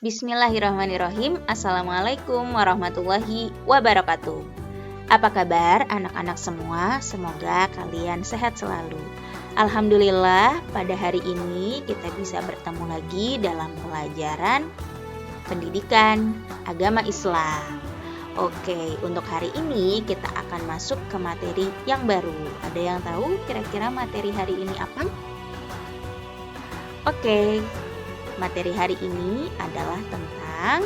Bismillahirrahmanirrahim. Assalamualaikum warahmatullahi wabarakatuh. Apa kabar anak-anak semua? Semoga kalian sehat selalu. Alhamdulillah, pada hari ini kita bisa bertemu lagi dalam pelajaran pendidikan agama Islam. Oke, untuk hari ini kita akan masuk ke materi yang baru. Ada yang tahu kira-kira materi hari ini apa? Oke, materi hari ini adalah tentang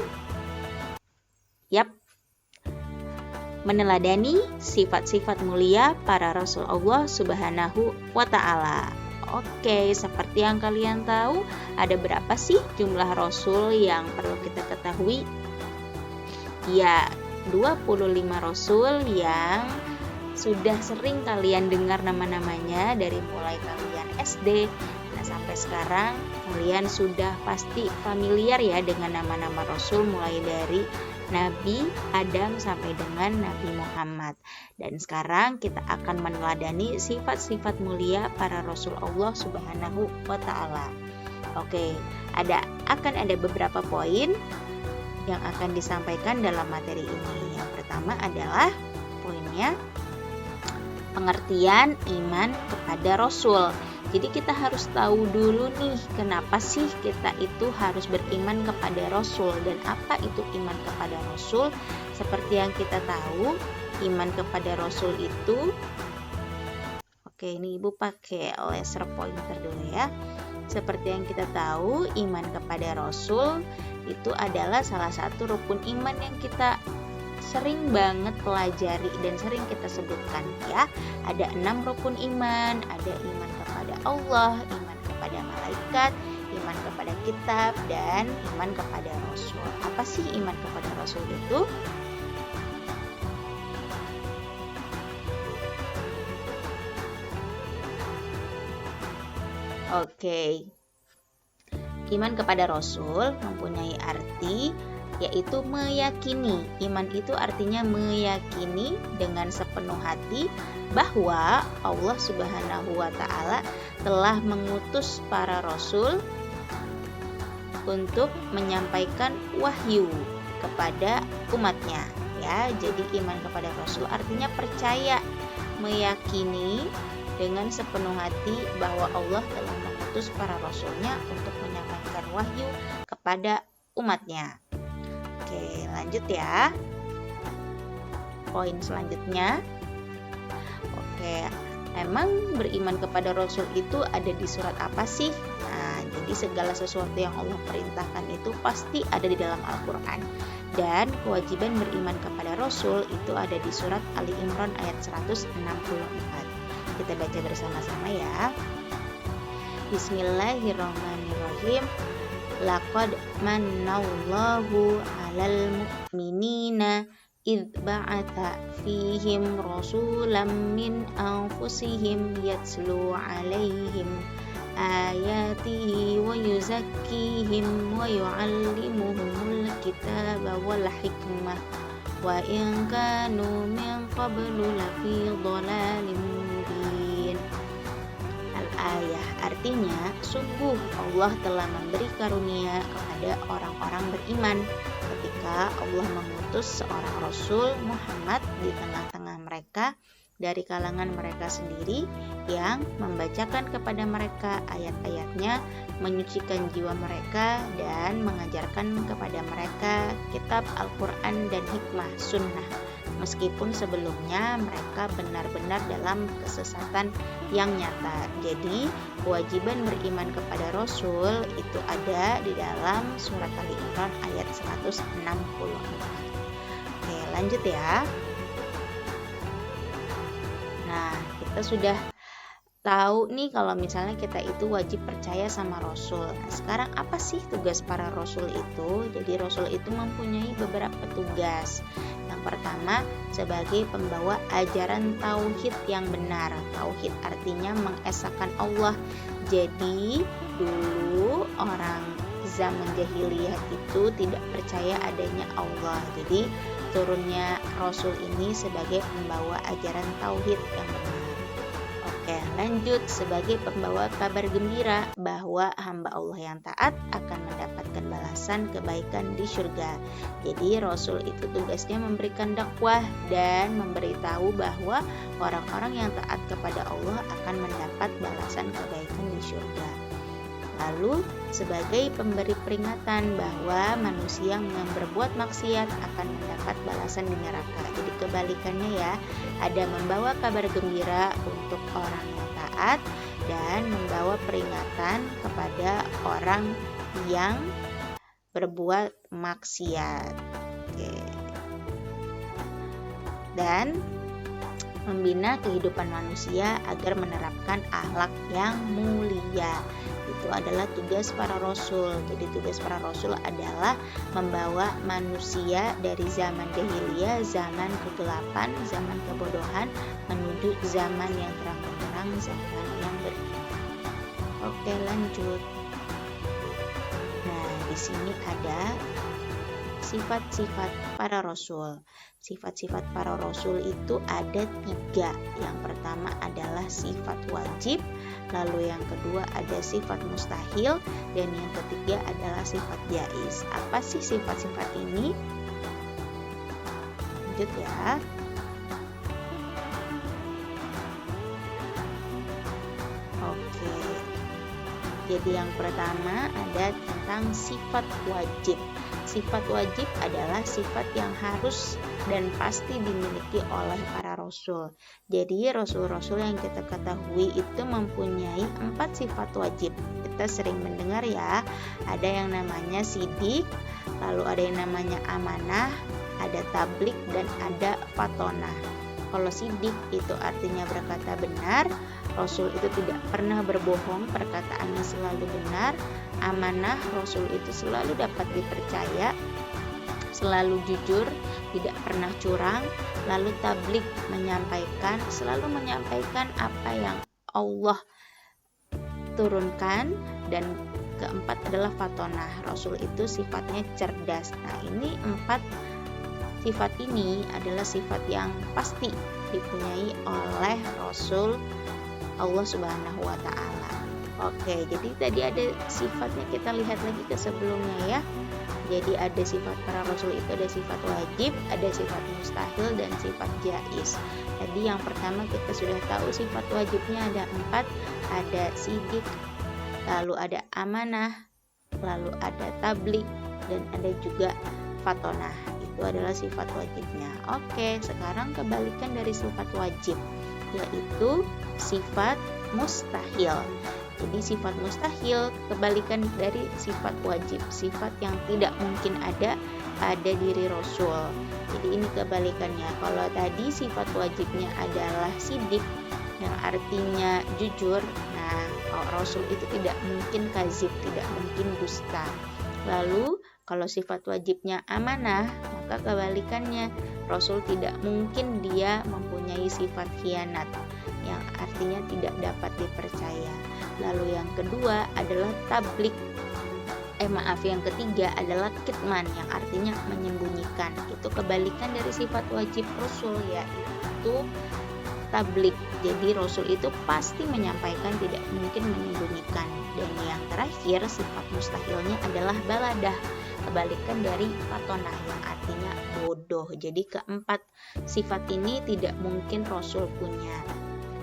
meneladani sifat-sifat mulia para Rasul Allah Subhanahu wa Ta'ala. Oke, seperti yang kalian tahu, ada berapa sih jumlah Rasul yang perlu kita ketahui? Ya, 25 Rasul yang sudah sering kalian dengar nama-namanya dari mulai kalian SD. Nah, sampai sekarang kalian sudah pasti familiar ya dengan nama-nama Rasul mulai dari Nabi Adam sampai dengan Nabi Muhammad. Dan sekarang kita akan meneladani sifat-sifat mulia para Rasul Allah Subhanahu wa Ta'ala. Oke, akan ada beberapa poin yang akan disampaikan dalam materi ini. Yang pertama adalah poinnya pengertian iman kepada Rasul. Jadi kita harus tahu dulu nih, kenapa sih kita itu harus beriman kepada Rasul dan apa itu iman kepada Rasul. Seperti yang kita tahu, iman kepada Rasul itu, oke, ini Ibu pakai laser pointer dulu ya. Seperti yang kita tahu, iman kepada Rasul itu adalah salah satu rukun iman yang kita sering banget pelajari dan sering kita sebutkan ya. Ada 6 rukun iman, ada iman kepada Allah, iman kepada malaikat, iman kepada kitab, dan iman kepada Rasul. Apa sih iman kepada Rasul itu? Oke. Iman kepada Rasul mempunyai arti yaitu meyakini. Iman itu artinya meyakini dengan sepenuh hati bahwa Allah Subhanahu wa Ta'ala telah mengutus para rasul untuk menyampaikan wahyu kepada umatnya ya. Jadi iman kepada Rasul artinya percaya, meyakini dengan sepenuh hati bahwa Allah telah mengutus para rasulnya untuk menyampaikan wahyu kepada umatnya. Oke, lanjut ya. Poin selanjutnya. Oke, emang beriman kepada Rasul itu ada di surat apa sih? Nah, jadi segala sesuatu yang Allah perintahkan itu pasti ada di dalam Al-Quran. Dan kewajiban beriman kepada Rasul itu ada di surat Ali Imran ayat 164. Kita baca bersama-sama ya. Bismillahirrahmanirrahim. Laqad mannallahu 'alal mu'minina idh ba'atha fihim rasulam min anfusihim yatslu 'alaihim ayatihi wa yuzakkihim wa yu'allimuhumul kitaba wal hikmah wa in kanu min qablu lafi dhalalin mubin. Al-ayah artinya, sungguh Allah telah memberi karunia kepada orang-orang beriman ketika Allah mengutus seorang Rasul Muhammad di tengah-tengah mereka dari kalangan mereka sendiri yang membacakan kepada mereka ayat-ayatnya, menyucikan jiwa mereka dan mengajarkan kepada mereka kitab Al-Quran dan hikmah sunnah. Meskipun sebelumnya mereka benar-benar dalam kesesatan yang nyata. Jadi kewajiban beriman kepada Rasul itu ada di dalam surat Ali Imran ayat 164. Oke, lanjut ya. Nah, kita sudah tahu nih kalau misalnya kita itu wajib percaya sama Rasul. Nah, sekarang apa sih tugas para Rasul itu? Jadi Rasul itu mempunyai beberapa tugas. Yang pertama, sebagai pembawa ajaran tauhid yang benar. Tauhid artinya mengesahkan Allah. Jadi dulu orang zaman jahiliyah itu tidak percaya adanya Allah. Jadi turunnya Rasul ini sebagai pembawa ajaran tauhid yang benar. Oke, lanjut. Sebagai pembawa kabar gembira bahwa hamba Allah yang taat akan mendapatkan balasan balasan kebaikan di surga. Jadi Rasul itu tugasnya memberikan dakwah dan memberitahu bahwa orang-orang yang taat kepada Allah akan mendapat balasan kebaikan di surga. Lalu sebagai pemberi peringatan bahwa manusia yang berbuat maksiat akan mendapat balasan di neraka. Jadi kebalikannya ya, ada membawa kabar gembira untuk orang yang taat dan membawa peringatan kepada orang yang berbuat maksiat. Oke. Dan membina kehidupan manusia agar menerapkan akhlak yang mulia. Itu adalah tugas para rasul. Jadi tugas para rasul adalah membawa manusia dari zaman jahiliyah, zaman kegelapan, zaman kebodohan menuju zaman yang terang benderang, zaman yang beriman. Oke, lanjut. Nah, di sini ada sifat-sifat para rasul. Sifat-sifat para rasul itu ada 3. Yang pertama adalah sifat wajib, lalu yang kedua ada sifat mustahil, dan yang ketiga adalah sifat jaiz. Apa sih sifat-sifat ini? Lanjut ya. Oke. Jadi yang pertama ada tentang sifat wajib. Sifat wajib adalah sifat yang harus dan pasti dimiliki oleh para rasul. Jadi rasul-rasul yang kita ketahui itu mempunyai 4 sifat wajib. Kita sering mendengar ya, ada yang namanya sidik, lalu ada yang namanya amanah, ada tablik, dan ada fatonah. Kalau sidik itu artinya berkata benar, Rasul itu tidak pernah berbohong, perkataannya selalu benar. Amanah, Rasul itu selalu dapat dipercaya, selalu jujur, tidak pernah curang. Lalu tablik, menyampaikan, selalu menyampaikan apa yang Allah turunkan. Dan keempat adalah fatonah, Rasul itu sifatnya cerdas. Nah, ini 4 sifat ini adalah sifat yang pasti dipunyai oleh Rasul Allah Subhanahu wa Ta'ala. Oke, jadi tadi ada sifatnya, kita lihat lagi ke sebelumnya ya. Jadi ada sifat para rasul itu ada sifat wajib, ada sifat mustahil, dan sifat jaiz. Tadi yang pertama kita sudah tahu sifat wajibnya ada 4, ada sidik, lalu ada amanah, lalu ada tablik, dan ada juga fatonah. Itu adalah sifat wajibnya. Oke, sekarang kebalikan dari sifat wajib, yaitu sifat mustahil. Jadi sifat mustahil kebalikan dari sifat wajib, sifat yang tidak mungkin ada pada diri Rasul. Jadi ini kebalikannya. Kalau tadi sifat wajibnya adalah sidik, yang artinya jujur. Nah, Rasul itu tidak mungkin kazib, tidak mungkin dusta. Lalu kalau sifat wajibnya amanah, maka kebalikannya, Rasul tidak mungkin dia mempunyai sifat khianat, yang artinya tidak dapat dipercaya. Lalu yang kedua adalah tablik. Yang ketiga adalah kitman, yang artinya menyembunyikan. Itu kebalikan dari sifat wajib Rasul, yaitu tablik. Jadi Rasul itu pasti menyampaikan, tidak mungkin menyembunyikan. Dan yang terakhir sifat mustahilnya adalah baladah, kebalikan dari fatonah, yang artinya bodoh. Jadi keempat sifat ini tidak mungkin Rasul punya.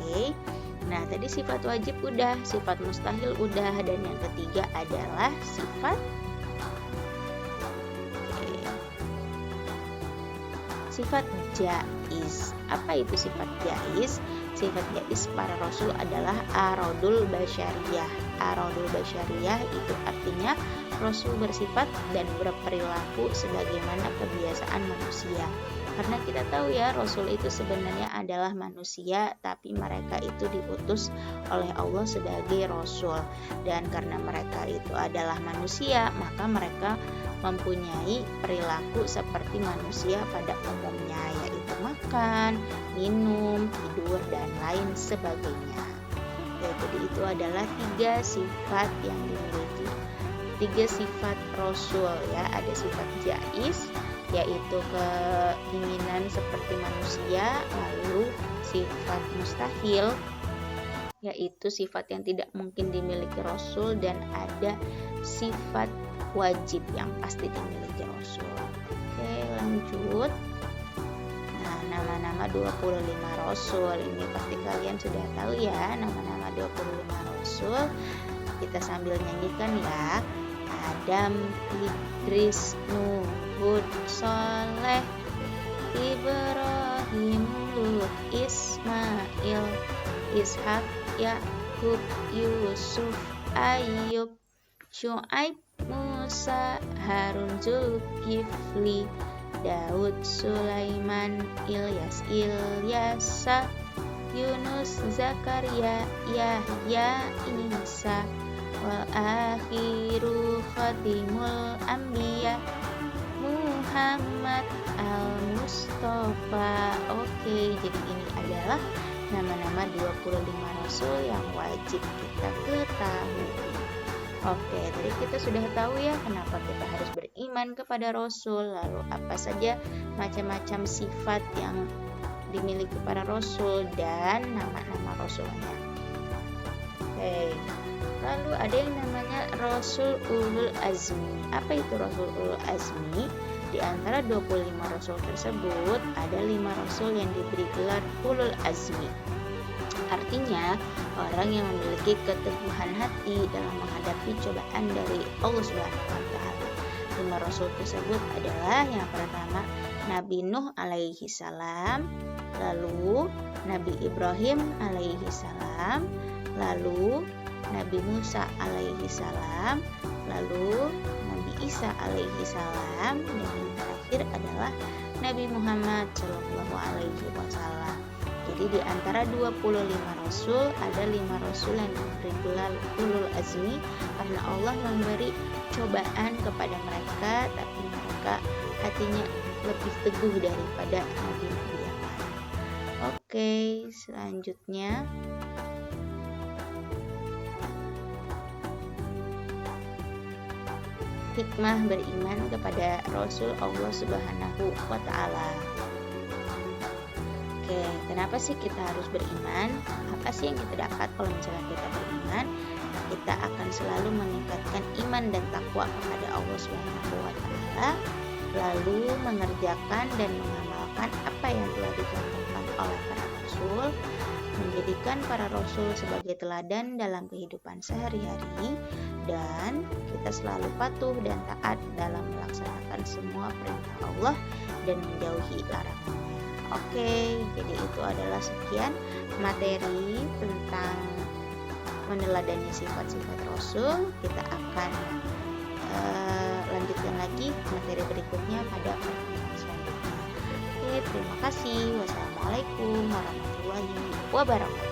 Oke. Nah, tadi sifat wajib udah, sifat mustahil udah, dan yang ketiga adalah sifat sifat jaiz. Apa itu sifat jaiz? Sifat jaiz para rasul adalah aradul basyariyah. Aradul basyariyah itu artinya Rasul bersifat dan berperilaku sebagaimana kebiasaan manusia. Karena kita tahu ya, Rasul itu sebenarnya adalah manusia, tapi mereka itu diutus oleh Allah sebagai Rasul. Dan karena mereka itu adalah manusia, maka mereka mempunyai perilaku seperti manusia pada umumnya, yaitu makan, minum, tidur, dan lain sebagainya. Jadi itu adalah 3 sifat yang dimiliki, 3 sifat Rasul ya. Ada sifat jaiz, yaitu keinginan seperti manusia. Lalu sifat mustahil, yaitu sifat yang tidak mungkin dimiliki Rasul. Dan ada sifat wajib yang pasti dimiliki Rasul. Oke, lanjut. Nah, nama-nama 25 Rasul ini pasti kalian sudah tahu ya, nama-nama 25 Rasul. Kita sambil nyanyikan ya. Adam, Idris, Nuh, Hud, Soleh, Ibrahim, Lut, Ismail, Ishak, Yakub, Yusuf, Ayub, Syuaib, Musa, Harun, Zulkifli, Daud, Sulaiman, Ilyas, Ilyasa, Yunus, Zakaria, Yahya, Isa, wal akhiru khatimul anbiya, Muhammad al-Mustafa. Oke, jadi ini adalah nama-nama 25 Rasul yang wajib kita ketahui. Oke, tadi kita sudah tahu ya kenapa kita harus beriman kepada Rasul, lalu apa saja macam-macam sifat yang dimiliki para Rasul dan nama-nama Rasulnya. Oke, lalu ada yang namanya Rasul Ulul Azmi. Apa itu Rasul Ulul Azmi? Di antara 25 Rasul tersebut ada 5 Rasul yang diberi gelar Ulul Azmi. Artinya orang yang memiliki keteguhan hati dalam menghadapi cobaan dari Allah Subhanahu wa taala. 5 Rasul tersebut adalah yang pertama Nabi Nuh alaihi salam, lalu Nabi Ibrahim alaihi salam, lalu Nabi Musa alaihi salam, lalu Nabi Isa alaihi salam, dan yang terakhir adalah Nabi Muhammad sallallahu alaihi wasallam. Jadi di antara 25 Rasul ada 5 Rasul yang diberi gelar Ulul Azmi karena Allah memberi cobaan kepada mereka, tapi mereka hatinya lebih teguh daripada nabi-nabi yang lain. Oke, selanjutnya hikmah beriman kepada Rasul Allah Subhanahu wa taala. Oke, kenapa sih kita harus beriman? Apa sih yang kita dapat kalau misalnya kita beriman? Kita akan selalu meningkatkan iman dan takwa kepada Allah Subhanahu wa taala, lalu mengerjakan dan mengamalkan apa yang telah dicontohkan oleh para rasul, menjadikan para rasul sebagai teladan dalam kehidupan sehari-hari, dan kita selalu patuh dan taat dalam melaksanakan semua perintah Allah dan menjauhi larangannya. Oke, jadi itu adalah sekian materi tentang meneladani sifat-sifat Rasul. Kita akan lanjutkan lagi materi berikutnya pada pertemuan selanjutnya. Oke, terima kasih. Wassalamualaikum warahmatullahi wabarakatuh.